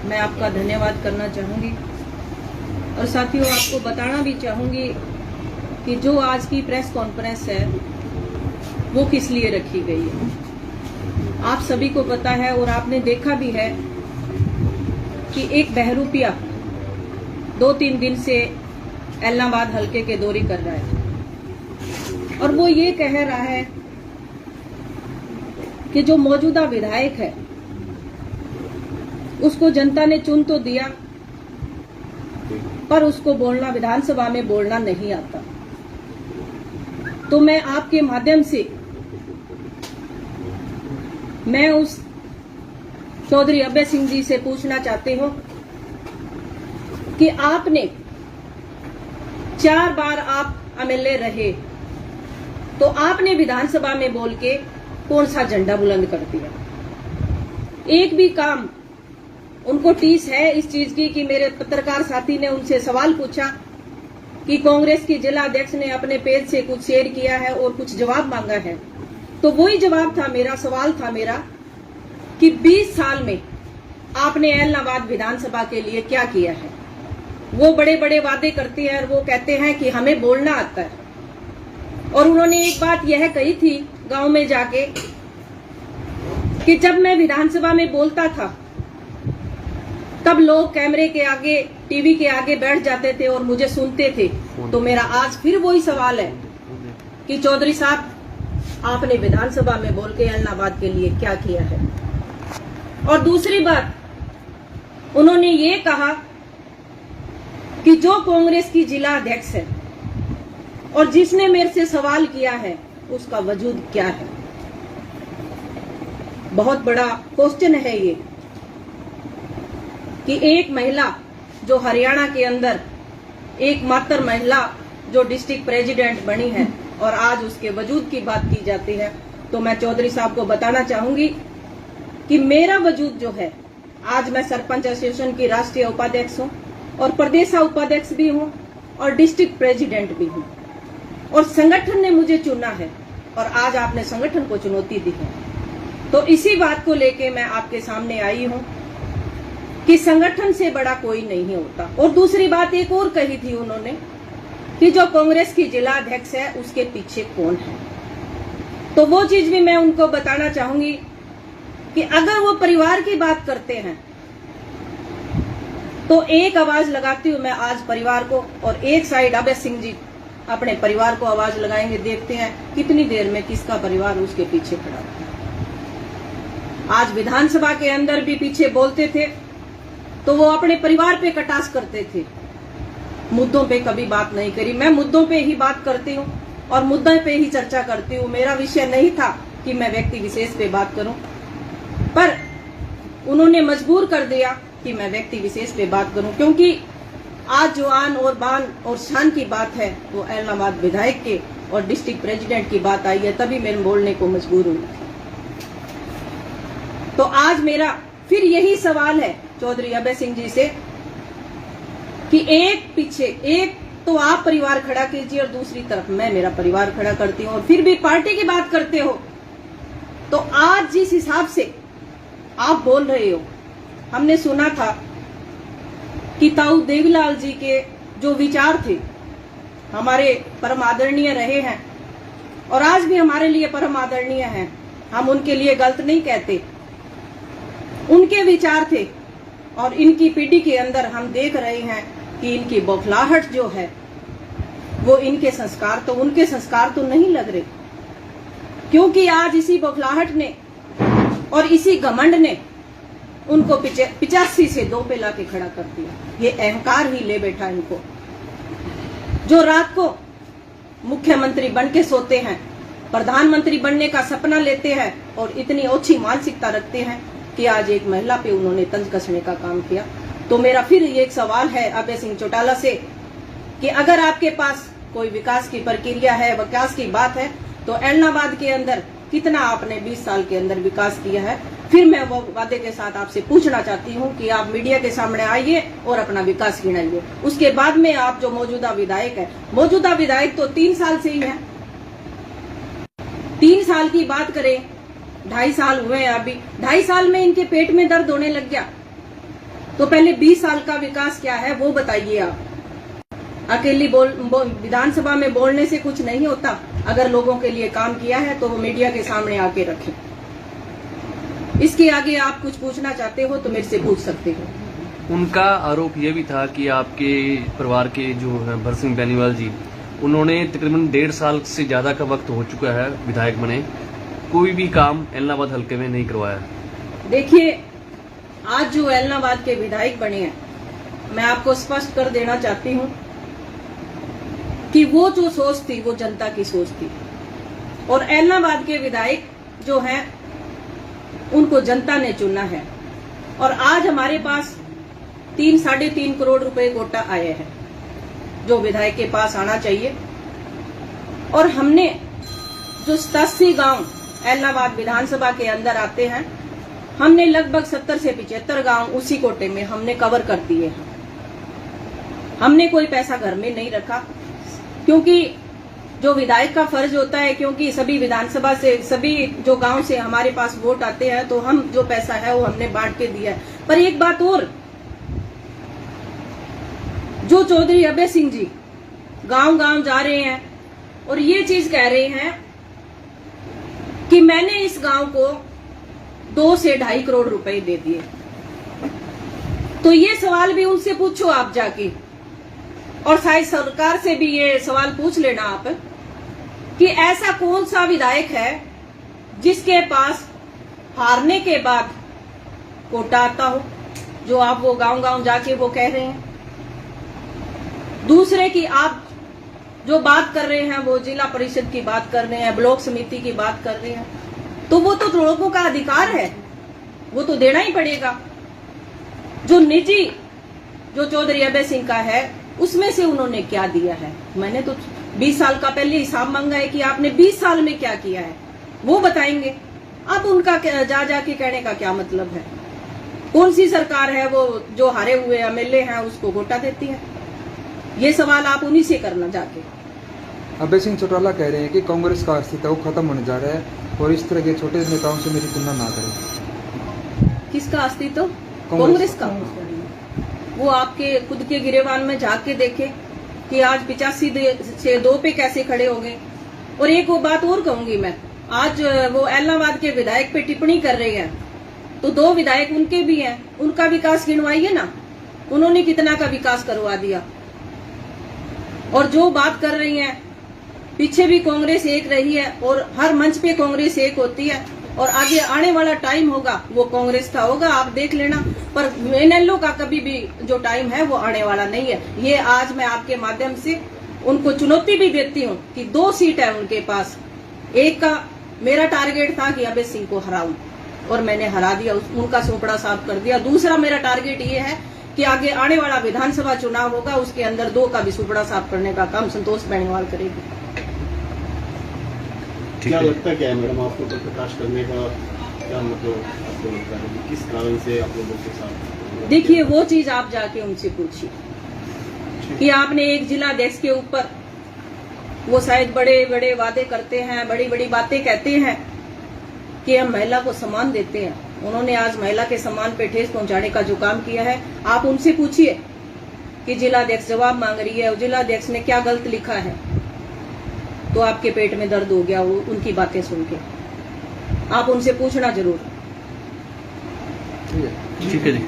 मैं आपका धन्यवाद करना चाहूंगी और साथियों आपको बताना भी चाहूंगी कि जो आज की प्रेस कॉन्फ्रेंस है वो किस लिए रखी गई है। आप सभी को पता है और आपने देखा भी है कि एक बहरूपिया 2-3 दिन से एलनाबाद हलके के दौरे कर रहा है और वो ये कह रहा है कि जो मौजूदा विधायक है उसको जनता ने चुन तो दिया पर उसको बोलना, विधानसभा में बोलना नहीं आता। तो मैं आपके माध्यम से मैं उस चौधरी अभय सिंह जी से पूछना चाहती हूं कि आपने 4 बार आप एमएलए रहे तो आपने विधानसभा में बोल के कौन सा झंडा बुलंद कर दिया? एक भी काम उनको टीस है इस चीज की कि मेरे पत्रकार साथी ने उनसे सवाल पूछा कि कांग्रेस की जिला अध्यक्ष ने अपने पेज से कुछ शेयर किया है और कुछ जवाब मांगा है, तो वही जवाब था मेरा, सवाल था मेरा कि 20 साल में आपने एलनाबाद विधानसभा के लिए क्या किया है। वो बड़े बड़े वादे करते हैं और वो कहते हैं कि हमें बोलना आता है। और उन्होंने एक बात यह कही थी गांव में जाके कि जब मैं विधानसभा में बोलता था तब लोग कैमरे के आगे, टीवी के आगे बैठ जाते थे और मुझे सुनते थे। तो मेरा आज फिर वही सवाल है कि चौधरी साहब आपने विधानसभा में बोल के एलनाबाद के लिए क्या किया है। और दूसरी बात उन्होंने ये कहा कि जो कांग्रेस की जिला अध्यक्ष है और जिसने मेरे से सवाल किया है उसका वजूद क्या है। बहुत बड़ा क्वेश्चन है ये कि एक महिला जो हरियाणा के अंदर एकमात्र महिला जो डिस्ट्रिक्ट प्रेसिडेंट बनी है और आज उसके वजूद की बात की जाती है, तो मैं चौधरी साहब को बताना चाहूंगी कि मेरा वजूद जो है, आज मैं सरपंच एसोसिएशन की राष्ट्रीय उपाध्यक्ष हूं और प्रदेशा उपाध्यक्ष भी हूं और डिस्ट्रिक्ट प्रेसिडेंट भी हूं और संगठन ने मुझे चुना है और आज आपने संगठन को चुनौती दी है। तो इसी बात को लेके मैं आपके सामने आई हूं कि संगठन से बड़ा कोई नहीं होता। और दूसरी बात एक और कही थी उन्होंने कि जो कांग्रेस की जिला अध्यक्ष है उसके पीछे कौन है। तो वो चीज भी मैं उनको बताना चाहूंगी कि अगर वो परिवार की बात करते हैं तो एक आवाज लगाती हूं मैं आज परिवार को और एक साइड अभय सिंह जी अपने परिवार को आवाज लगाएंगे। देखते हैं कितनी देर में किसका परिवार उसके पीछे खड़ा है। आज विधानसभा के अंदर भी पीछे बोलते थे तो वो अपने परिवार पे कटाक्ष करते थे, मुद्दों पे कभी बात नहीं करी। मैं मुद्दों पे ही बात करती हूँ और मुद्दे पे ही चर्चा करती हूँ। मेरा विषय नहीं था कि मैं व्यक्ति विशेष पे बात करूं, पर उन्होंने मजबूर कर दिया कि मैं व्यक्ति विशेष पे बात करूं, क्योंकि आज जो आन और बान और शान की बात है वो एलनाबाद विधायक के और डिस्ट्रिक्ट प्रेसिडेंट की बात आई है, तभी मैं बोलने को मजबूर हुई। तो आज मेरा फिर यही सवाल है चौधरी अभय सिंह जी से कि एक तो आप परिवार खड़ा कीजिए और दूसरी तरफ मैं मेरा परिवार खड़ा करती हूँ और फिर भी पार्टी की बात करते हो। तो आज जिस हिसाब से आप बोल रहे हो, हमने सुना था कि ताऊ देवीलाल जी के जो विचार थे हमारे परम आदरणीय रहे हैं और आज भी हमारे लिए परम आदरणीय हैं। हम उनके लिए गलत नहीं कहते, उनके विचार थे और इनकी पीढ़ी के अंदर हम देख रहे हैं कि इनकी बौखलाहट जो है वो इनके संस्कार तो उनके संस्कार तो नहीं लग रहे, क्योंकि आज इसी बौखलाहट ने और इसी घमंड ने उनको 85 से 2 पे लाके खड़ा कर दिया। ये अहंकार ही ले बैठा इनको, जो रात को मुख्यमंत्री बन के सोते हैं, प्रधानमंत्री बनने का सपना लेते हैं और इतनी ओछी मानसिकता रखते हैं कि आज एक महिला पे उन्होंने तंज कसने का काम किया। तो मेरा फिर एक सवाल है अभय सिंह चौटाला से कि अगर आपके पास कोई विकास की प्रक्रिया है, विकास की बात है, तो एलनाबाद के अंदर कितना आपने 20 साल के अंदर विकास किया है। फिर मैं वो वादे के साथ आपसे पूछना चाहती हूँ कि आप मीडिया के सामने आइए और अपना विकास गिनाइए। उसके बाद में आप जो मौजूदा विधायक है, मौजूदा विधायक तो 3 साल से ही है। 3 साल की बात करें, 2.5 साल हुए हैं अभी, 2.5 साल में इनके पेट में दर्द होने लग गया। तो पहले 20 साल का विकास क्या है वो बताइए आप। अकेली विधानसभा में बोलने से कुछ नहीं होता। अगर लोगों के लिए काम किया है तो वो मीडिया के सामने आके रखें। इसके आगे आप कुछ पूछना चाहते हो तो मेरे से पूछ सकते हो। उनका आरोप यह भी था कि आपके परिवार के जो है भरत सिंह बेनीवाल जी, उन्होंने तकरीबन 1.5 साल से ज्यादा का वक्त हो चुका है विधायक बने, कोई भी काम एलनाबाद हल्के में नहीं करवाया। देखिए, आज जो एलनाबाद के विधायक बने हैं, मैं आपको स्पष्ट कर देना चाहती हूँ कि वो जो सोच थी वो जनता की सोच थी। और एलनाबाद के विधायक जो हैं उनको जनता ने चुना है। और आज हमारे पास 3-3.5 करोड़ रुपए कोटा आए हैं जो विधायक के पास आना चाहिए। और हमने जो 87 गांव एलनाबाद विधानसभा के अंदर आते हैं, हमने लगभग 70 से 75 गांव उसी कोटे में हमने कवर कर दिए हैं। हमने कोई पैसा घर में नहीं रखा, क्योंकि जो विधायक का फर्ज होता है, क्योंकि सभी विधानसभा से, सभी जो गांव से हमारे पास वोट आते हैं, तो हम जो पैसा है वो हमने बांट के दिया है। पर एक बात और, जो चौधरी अभय सिंह जी गांव गांव जा रहे हैं और ये चीज कह रहे हैं कि मैंने इस गांव को 2 से 2.5 करोड़ रुपए दे दिए, तो ये सवाल भी उनसे पूछो आप जाके। और शायद सरकार से भी ये सवाल पूछ लेना आप कि ऐसा कौन सा विधायक है जिसके पास हारने के बाद कोटा आता हो, जो आप वो गांव गांव जाके वो कह रहे हैं। दूसरे की आप जो बात कर रहे हैं वो जिला परिषद की बात कर रहे हैं, ब्लॉक समिति की बात कर रहे हैं, तो वो तो लोगों का अधिकार है, वो तो देना ही पड़ेगा। जो निजी जो चौधरी अभय सिंह का है उसमें से उन्होंने क्या दिया है? मैंने तो 20 साल का पहले हिसाब मांगा है कि आपने 20 साल में क्या किया है, वो बताएंगे। अब उनका जा जाके कहने का क्या मतलब है? कौन सी सरकार है वो जो हारे हुए एमएलए हैं उसको कोटा देती है? ये सवाल आप उन्हीं से करना जाके। अभय सिंह चौटाला कह रहे हैं कि कांग्रेस का अस्तित्व खत्म होने जा रहा है और इस तरह के छोटे नेताओं से मेरी तुलना ना करें। किसका अस्तित्व? कांग्रेस का। वो आपके खुद के गिरेबान में झांक के देखे कि आज 85 से 2 पे कैसे खड़े हो गए। और एक वो बात और कहूंगी मैं, आज वो एलनाबाद के विधायक पे टिप्पणी कर रहे हैं, तो 2 विधायक उनके भी हैं, उनका विकास गिनवाइए ना, उन्होंने कितना का विकास करवा दिया। और जो बात कर रही हैं, पीछे भी कांग्रेस एक रही है और हर मंच पे कांग्रेस एक होती है, और आगे आने वाला टाइम होगा वो कांग्रेस का होगा, आप देख लेना। पर एनएलओ का कभी भी जो टाइम है वो आने वाला नहीं है। ये आज मैं आपके माध्यम से उनको चुनौती भी देती हूँ कि 2 सीट है उनके पास। एक का मेरा टारगेट था कि अभय सिंह को हराऊं और मैंने हरा दिया, उनका सोपड़ा साफ कर दिया। दूसरा मेरा टारगेट ये है कि आगे आने वाला विधानसभा चुनाव होगा, उसके अंदर 2 का भी सुपड़ा साफ करने का काम संतोष बेनीवाल करेगी। क्या लगता है, क्या है मैडम आपको प्रकाश करने का क्या मतलब आपको लगता है कि किस कारण से आप लोगों के साथ? देखिए, वो चीज आप जाके उनसे पूछिए कि आपने एक जिला अध्यक्ष के ऊपर, वो शायद बड़े बड़े वादे करते हैं, बड़ी बड़ी बातें कहते हैं कि हम महिला को सम्मान देते हैं। उन्होंने आज महिला के सम्मान पे ठेस पहुंचाने का जो काम किया है, आप उनसे पूछिए कि जिला अध्यक्ष जवाब मांग रही है और जिला अध्यक्ष ने क्या गलत लिखा है, तो आपके पेट में दर्द हो गया वो उनकी बातें सुन के। आप उनसे पूछना जरूर। ठीक है जी।